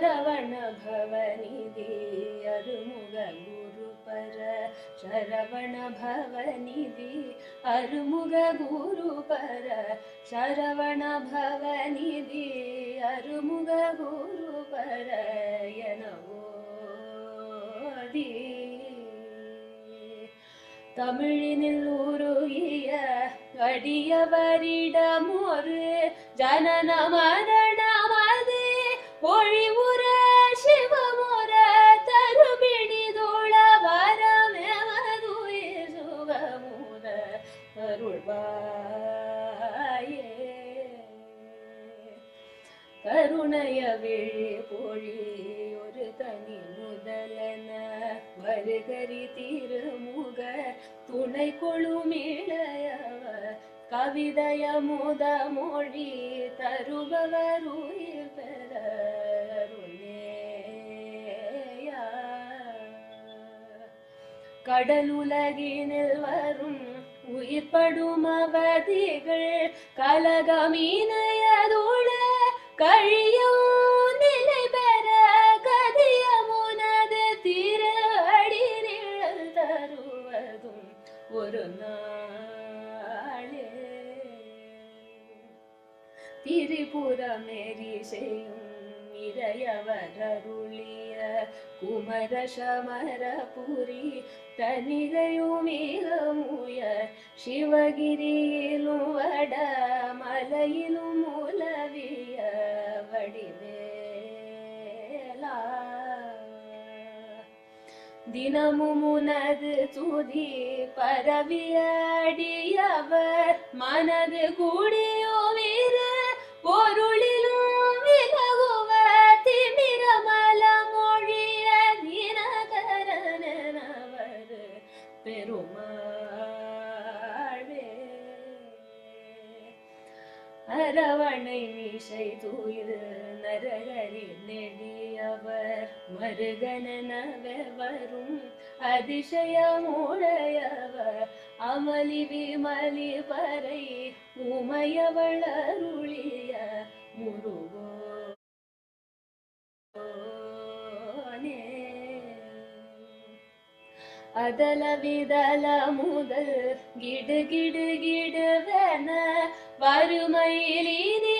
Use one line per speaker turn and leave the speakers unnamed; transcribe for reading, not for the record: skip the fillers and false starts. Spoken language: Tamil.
அரவண பவநிதி அருமுக குருபர சரவண பவநிதி அருமுக குருபர சரவண பவநிதி அருமுக குருபர எனவோதி தமிழினில் உருகிய அடியவரிடம் ஒரு ஜனன மரணமது ஒழிவுற சிவமுற தருபிடிதுள வரமெமதுயிர் சுகமுற அருள்வாயே கருணைய விழி பொழி ஒரு தனி முதலன வருகரி திருமுக துணை கொழுமிளையவ கவிதைய முத மொழி தருபவர் உயிர் பெற கடலுலகினில் வரும் உயிர்படும் அவதிகள் கலகமீனையதோட கழியும் நிலை பெற கதியமுனது திரு அடி நிழல் தருவதும் ஒரு நாளே திரிபுரமேறி செய்யும் இறையவர் அருளிய குமர சமரபுரி தனிகையும் மிகமுய சிவகிரியிலும் வட மலையிலும் உலவிய வடிவேலா தினமும் உனது துதி பரவியடியவர் மனது கூடியோவிர பொருளிலும் விலகுவ திமிரமல மொழிய தினகரனவர் பெருமாளே அரவணை மீசை தூயில் நரகரி நெடியவர் மருகனவே வரும் அதிசயமுடையவர் அமளி விமலி வரை உமையவள் அருளிய முருகோனே அதல விதல முதல் கிடு கிடு கிடுவென வறுமையிலி